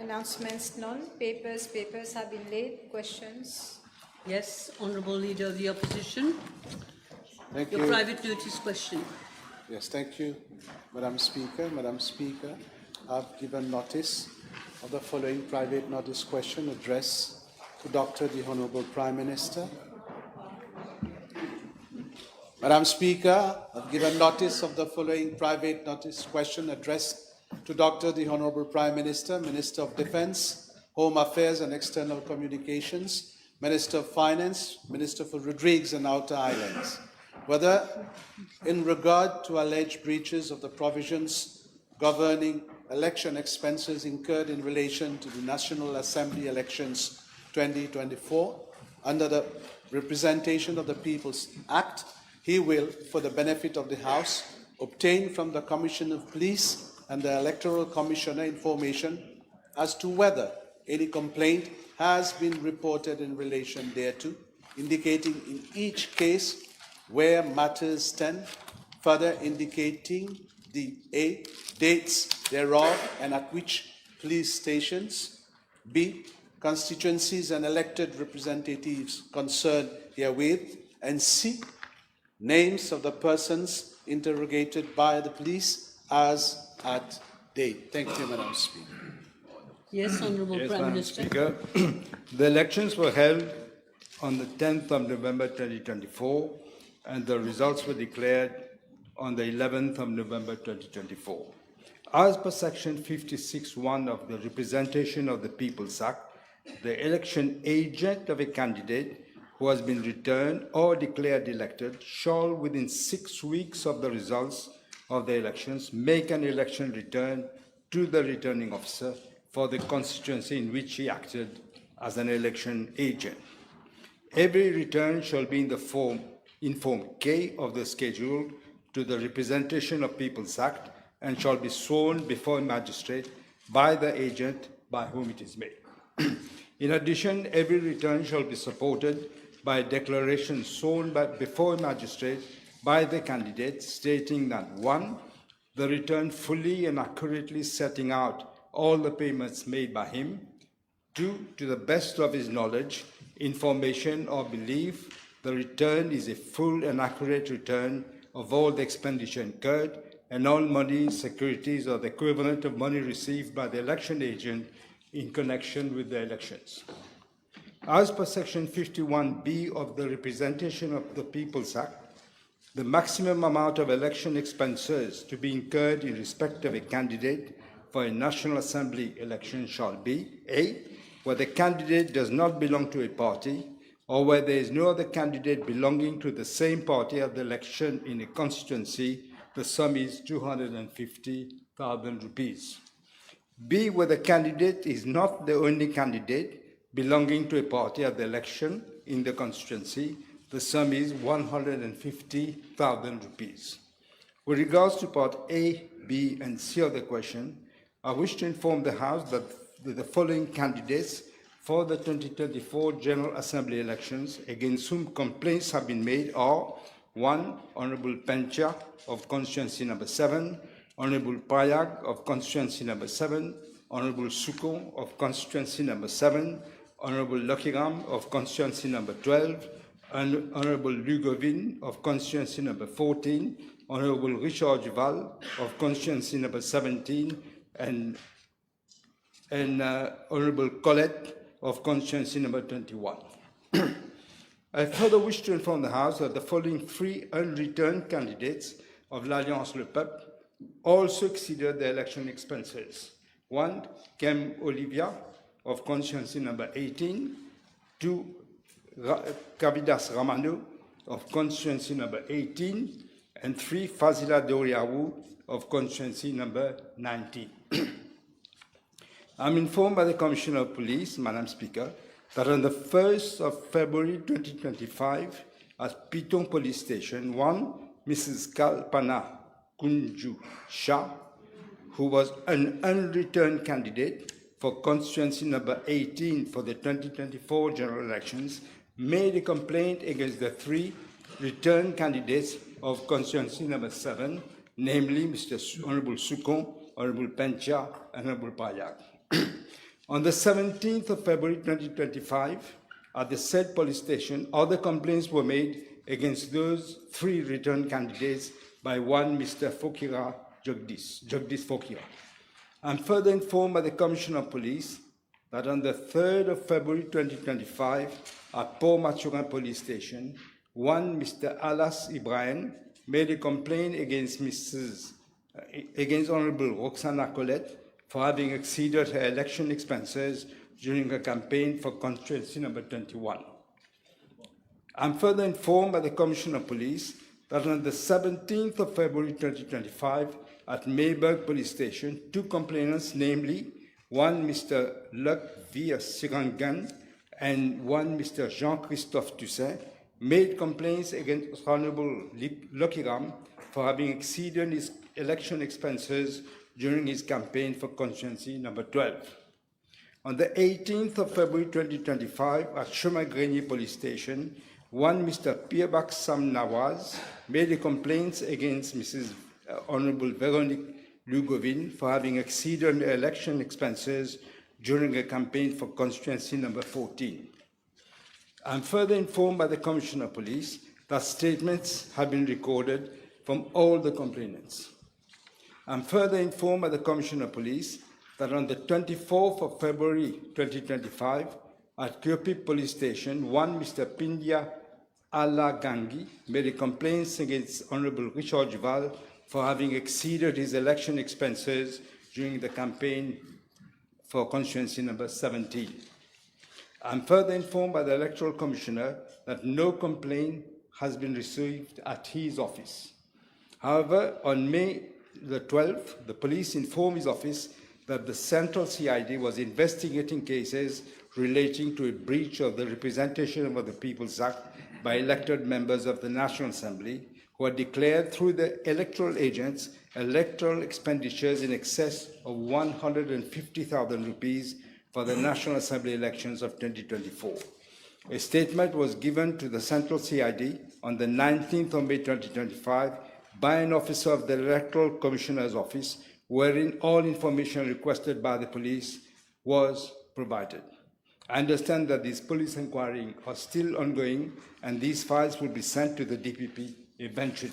Announcements none. Papers have been laid. Questions? Yes, Honourable Leader of the Opposition. Thank Your you. private duties question. Yes, thank you, Madam Speaker. Madam Speaker, I've given notice of the following private notice question addressed to Dr. the Honourable Prime Minister. Madam Speaker, I've given notice of the following private notice question addressed to Dr. the Honourable Prime Minister, Minister of Defence, Home Affairs and External Communications, Minister of Finance, Minister for Rodrigues and Outer Islands, whether in regard to alleged breaches of the provisions governing election expenses incurred in relation to the National Assembly elections 2024 under the Representation of the People's Act, he will, for the benefit of the House, obtain from the Commissioner of Police and the Electoral Commissioner information as to whether any complaint has been reported in relation thereto, indicating in each case where matters stand, further indicating the A, dates thereof and at which police stations, B, constituencies and elected representatives concerned herewith, and C, names of the persons interrogated by the police as at date. Thank you, Madam Speaker. Yes, Honourable Yes, Prime Madam Minister. Speaker. The elections were held on the 10th of November 2024 and the results were declared on the 11th of November 2024. As per Section 56(1) of the Representation of the People's Act, the election agent of a candidate who has been returned or declared elected shall, within 6 weeks of the results of the elections, make an election return to the returning officer for the constituency in which he acted as an election agent. Every return shall be in the Form K of the schedule to the Representation of People's Act and shall be sworn before a magistrate by the agent by whom it is made. In addition, every return shall be supported by a declaration sworn before a magistrate by the candidate stating that 1, the return fully and accurately setting out all the payments made by him, 2, to the best of his knowledge, information or belief, the return is a full and accurate return of all the expenditure incurred and all money, securities, or the equivalent of money received by the election agent in connection with the elections. As per Section 51(b) of the Representation of the People's Act, the maximum amount of election expenses to be incurred in respect of a candidate for a National Assembly election shall be A, where the candidate does not belong to a party, or where there is no other candidate belonging to the same party at the election in a constituency, the sum is 250,000 rupees. B, where the candidate is not the only candidate belonging to a party at the election in the constituency, the sum is 150,000 rupees. With regards to Part A, B, and C of the question, I wish to inform the House that the following candidates for the 2024 General Assembly elections against whom complaints have been made are 1. Honourable Pencha of constituency number 7, Honourable Payag of constituency number 7, Honourable Suko of constituency number 7, Honourable Lokhiram of constituency number 12, and Honourable Lugovin of constituency number 14, Honourable Richard Duval of constituency number 17, and Honourable Colette of constituency number 21. I further wish to inform the House that the following 3 unreturned candidates of l'Alliance Le Peuple also exceeded the election expenses. 1. Kem Olivia of constituency number 18, 2. Kavidas Ramano of constituency number 18, and 3. Fazila Doriawu of constituency number 19. I'm informed by the Commissioner of Police, Madam Speaker, that on the 1st of February 2025, at Piton Police Station, 1 Mrs. Kalpana Kunju Shah, who was an unreturned candidate for constituency number 18 for the 2024 general elections, made a complaint against the 3 returned candidates of constituency number 7, namely Mr. Honourable Sukon, Honourable Pencha, and Honourable Payag. On the 17th of February 2025, at the said police station, other complaints were made against those 3 returned candidates by one Mr. Fokira Jagdish Fokira. I'm further informed by the Commissioner of Police that on the 3rd of February 2025, at Port Machugan Police Station, one Mr. Alas Ibrahim made a complaint against Honorable Roxana Colette for having exceeded her election expenses during her campaign for constituency number 21. I'm further informed by the Commissioner of Police that on the 17th of February 2025, at Mayberg Police Station, 2 complainants, namely one Mr. Luc Via Sirangan and one Mr. Jean-Christophe Toussaint, made complaints against Honorable Lokiram for having exceeded his election expenses during his campaign for constituency number 12. On the 18th of February 2025, at Chemagrenier Police Station, one Mr. Pirbak Sam Nawaz made a complaint against Mrs. Honorable Veronique Lugovin for having exceeded her election expenses during a campaign for constituency number 14. I'm further informed by the Commissioner of Police that statements have been recorded from all the complainants. I'm further informed by the Commissioner of Police that on the 24th of February 2025, at Kyopip Police Station, one Mr. Pindya Alagangi made a complaint against Honorable Richard Duval for having exceeded his election expenses during the campaign for constituency number 17. I'm further informed by the Electoral Commissioner that no complaint has been received at his office. However, on May the 12th, the police informed his office that the Central CID was investigating cases relating to a breach of the Representation of the People's Act by elected members of the National Assembly who had declared through the electoral agents electoral expenditures in excess of 150,000 rupees for the National Assembly elections of 2024. A statement was given to the Central CID on the 19th of May 2025 by an officer of the Electoral Commissioner's Office, wherein all information requested by the police was provided. I understand that these police inquiries are still ongoing and these files will be sent to the DPP eventually.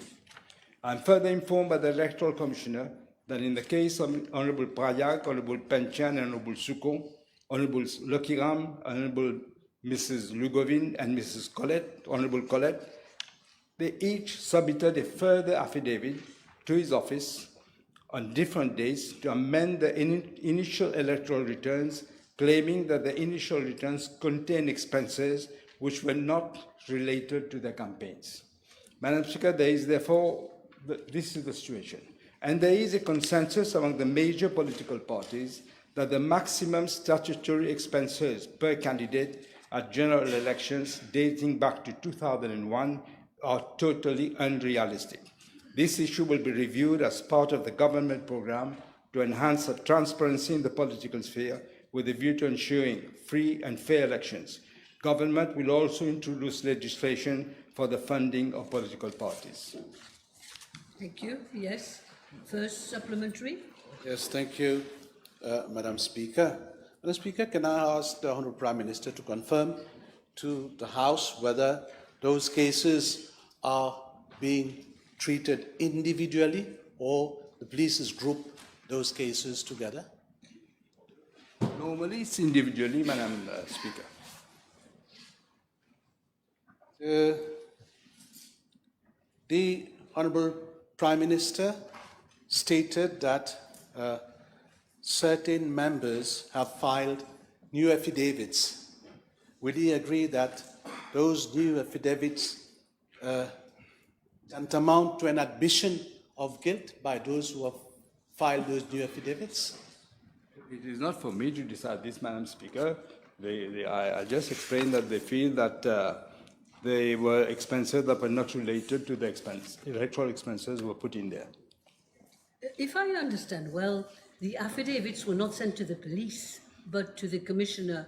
I'm further informed by the Electoral Commissioner that in the case of Honorable Prayak, Honorable Penchen, Honorable Suko, Honorable Lokiram, Honorable Mrs. Lugovin, and Mrs. Colette, Honorable Colette, they each submitted a further affidavit to his office on different days to amend the initial electoral returns, claiming that the initial returns contain expenses which were not related to their campaigns. Madam Speaker, there is therefore, this is the situation, and there is a consensus among the major political parties that the maximum statutory expenses per candidate at general elections dating back to 2001 are totally unrealistic. This issue will be reviewed as part of the government program to enhance the transparency in the political sphere with a view to ensuring free and fair elections. Government will also introduce legislation for the funding of political parties. Thank you. Yes. First supplementary. Yes, thank you, Madam Speaker. Madam Speaker, can I ask the Honourable Prime Minister to confirm to the House whether those cases are being treated individually or the police has grouped those cases together? Normally, it's individually, Madam Speaker. The Honourable Prime Minister stated that certain members have filed new affidavits. Would he agree that those new affidavits tantamount to an admission of guilt by those who have filed those new affidavits? It is not for me to decide this, Madam Speaker. I just explained that they feel that they were expenses that were not related to the electoral expenses were put in there. If I understand well, the affidavits were not sent to the police, but to the Commissioner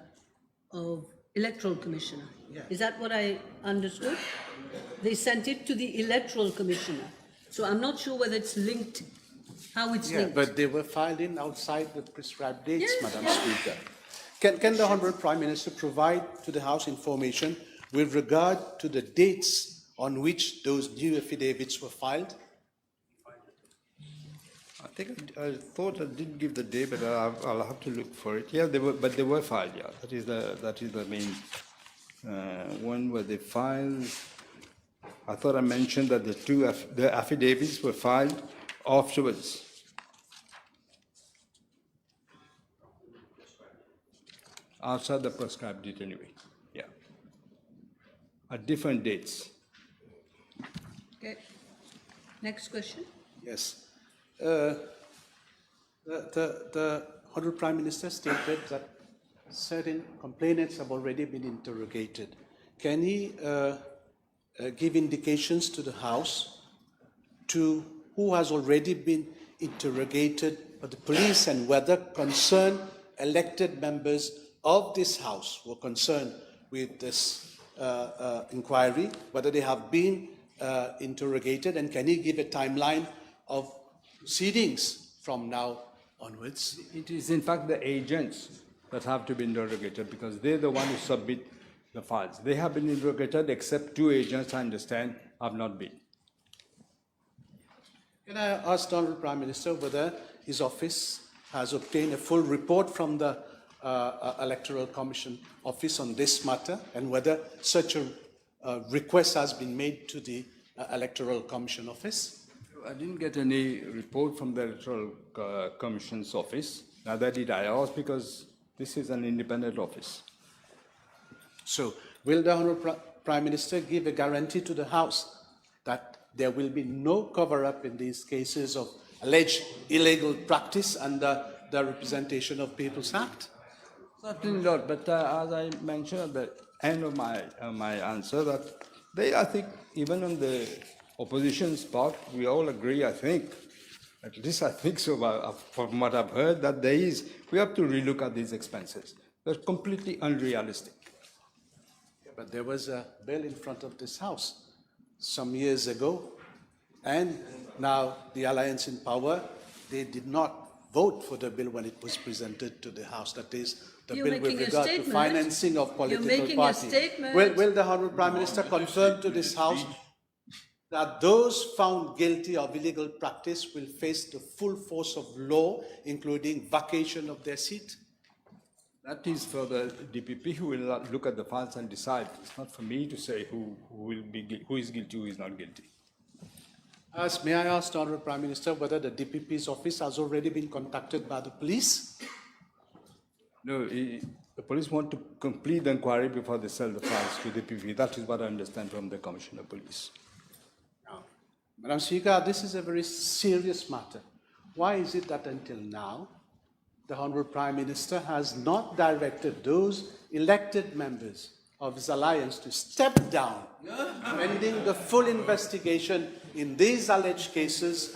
of Electoral Commissioner. Yeah. Is that what I understood? They sent it to the Electoral Commissioner. So I'm not sure whether it's linked, how it's Yeah, linked. but they were filed in outside the prescribed dates, Yes. Madam Speaker. Can the Honourable Prime Minister provide to the House information with regard to the dates on which those new affidavits were filed? I think I thought I didn't give the day, but I'll have to look for it. Yeah, they were filed. Yeah, that is the main. When were they filed? I thought I mentioned that the affidavits were filed afterwards. Outside the prescribed date anyway. Yeah. At different dates. Okay. Next question. Yes. The Honourable Prime Minister stated that certain complainants have already been interrogated. Can he give indications to the House to who has already been interrogated by the police and whether concerned elected members of this House were concerned with this inquiry, whether they have been interrogated, and can he give a timeline of proceedings from now onwards? It is in fact the agents that have to be interrogated because they're the one who submit the files. They have been interrogated except 2 agents, I understand, have not been. Can I ask the Honourable Prime Minister whether his office has obtained a full report from the Electoral Commission office on this matter, and whether such a request has been made to the Electoral Commission office? I didn't get any report from the Electoral Commission's office. Neither did I ask because this is an independent office. So, will the Honourable Prime Minister give a guarantee to the House that there will be no cover-up in these cases of alleged illegal practice under the Representation of People's Act? Certainly not, but as I mentioned at the end of my answer, that I think, even on the opposition's part, we all agree, I think, at least I think so, from what I've heard, that we have to relook at these expenses. They're completely unrealistic. Yeah, but there was a bill in front of this House some years ago, and now the Alliance in Power, they did not vote for the bill when it was presented to the House. That is, the You're bill with making a regard to statement. financing of political You're making parties. a statement. Will the Honourable Prime Minister confirm to this House that those found guilty of illegal practice will face the full force of law, including vacation of their seat? That is for the DPP who will look at the files and decide. It's not for me to say who is guilty, who is not guilty. May I ask the Honourable Prime Minister whether the DPP's office has already been contacted by the police? No, the police want to complete the inquiry before they sell the files to the DPP. That is what I understand from the Commissioner of Police. Now, Madam Speaker, this is a very serious matter. Why is it that until now, the Honourable Prime Minister has not directed those elected members of his alliance to step down, pending the full investigation in these alleged cases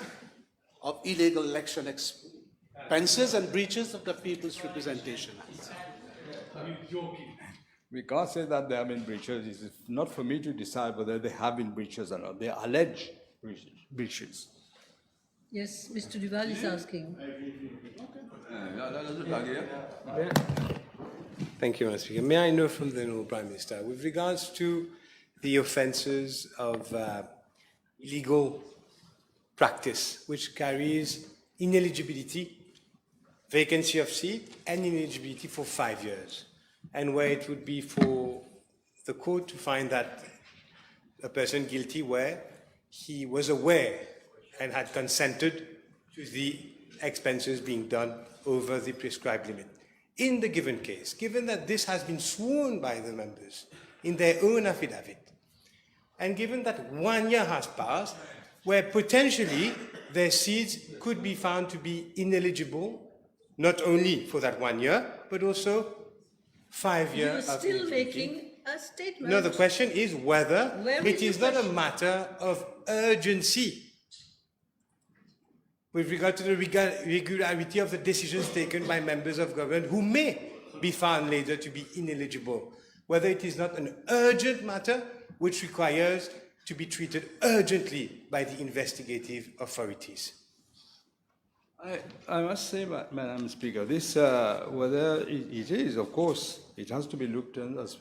of illegal election expenses and breaches of the People's Representation Act? We can't say that there have been breaches. It's not for me to decide whether they have been breaches or not. They are alleged breaches. Yes, Mr. Duval is asking. Thank you, Mr. Speaker. May I know from the Honourable Prime Minister, with regards to the offences of illegal practice, which carries ineligibility, vacancy of seat, and ineligibility for 5 years, and where it would be for the court to find that a person guilty where he was aware and had consented to the expenses being done over the prescribed limit. In the given case, given that this has been sworn by the members in their own affidavit, and given that 1 year has passed, where potentially their seats could be found to be ineligible, not only for that 1 year, but also 5 years. You're still making a statement. No, the question is whether Where it is is your not a question? matter of urgency with regard to the regularity of the decisions taken by members of government who may be found later to be ineligible, whether it is not an urgent matter which requires to be treated urgently by the investigative authorities. I must say, Madam Speaker, this, whether it is, of course, it has to be looked at as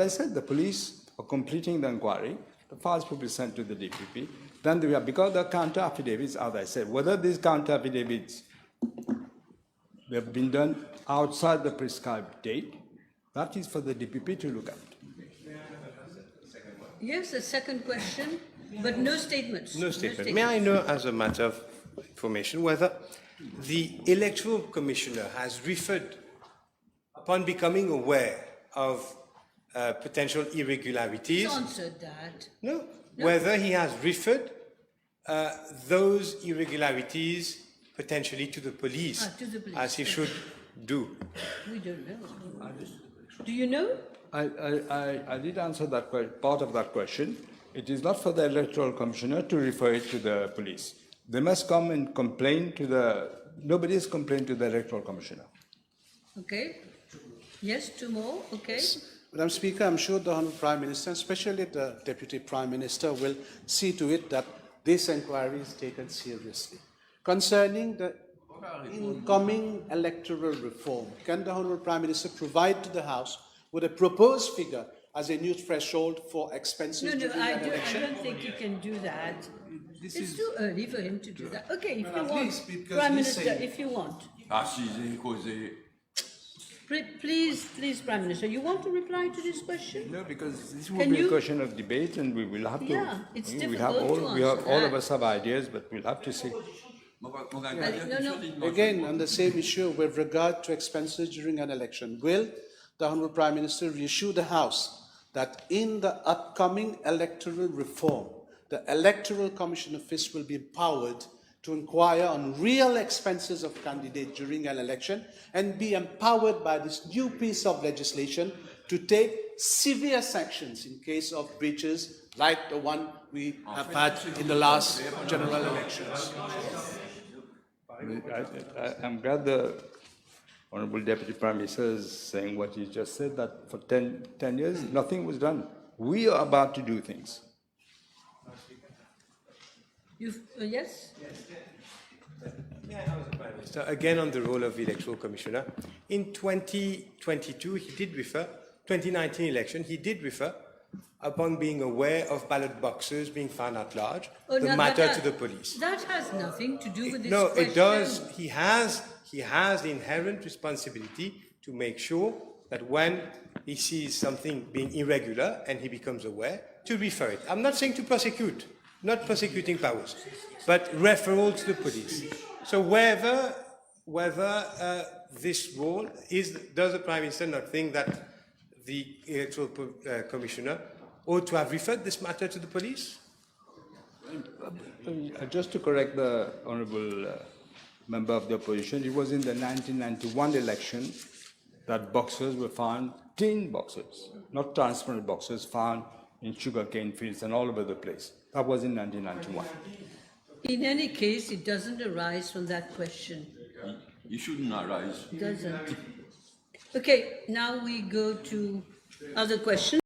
I said, the police are completing the inquiry, the files will be sent to the DPP, then we have, because the counter affidavits, as I said, whether these counter affidavits have been done outside the prescribed date, that is for the DPP to look at. Yes, a second question, but no statements. No statement. May I know, as a matter of information, whether the Electoral Commissioner has referred, upon becoming aware of potential irregularities, He's answered that. no, whether he has referred those irregularities potentially to the police, To the police, as he should do. We don't know. Do you know? I did answer that part of that question. It is not for the Electoral Commissioner to refer it to the police. They must come and complain to nobody has complained to the Electoral Commissioner. Okay. Yes, two more. Okay. Madam Speaker, I'm sure the Honourable Prime Minister, especially the Deputy Prime Minister, will see to it that this inquiry is taken seriously. Concerning the incoming electoral reform, can the Honourable Prime Minister provide to the House with a proposed figure as a new threshold for expenses No, during I an election? don't think you can do that. It's too early for him to do that. Okay, if you Please, want, because Prime he's Minister, saying- if you want. Assise, causé. Please, Prime Minister, you want to reply to this question? No, because this will Can be a you- question of debate, and we will have to. Yeah, it's we difficult have all, to we have, answer all of that. us have ideas, but we'll have to see. No. Again, on the same issue with regard to expenses during an election, will the Honourable Prime Minister reassure the House that in the upcoming electoral reform, the Electoral Commission office will be empowered to inquire on real expenses of candidates during an election and be empowered by this new piece of legislation to take severe sanctions in case of breaches like the one we have had in the last general elections? I'm glad the Honourable Deputy Prime Minister is saying what he just said, that for 10 years, nothing was done. We are about to do things. Yes? So again, on the role of the Electoral Commissioner, in 2022, he did refer, 2019 election, he did refer, upon being aware of ballot boxes being found at large, Oh, the no, matter that- to the police. That has nothing to do with this No, question. it does. He has the inherent responsibility to make sure that when he sees something being irregular and he becomes aware, to refer it. I'm not saying to prosecute, not prosecuting powers, but referral to the police. So whether this role is, does the Prime Minister not think that the Electoral Commissioner ought to have referred this matter to the police? Just to correct the Honourable Member of the Opposition, it was in the 1991 election that boxes were found, tin boxes, not transparent boxes, found in sugarcane fields and all over the place. That was in 1991. In any case, it doesn't arise from that question. You shouldn't arise. Doesn't. Okay, now we go to other questions.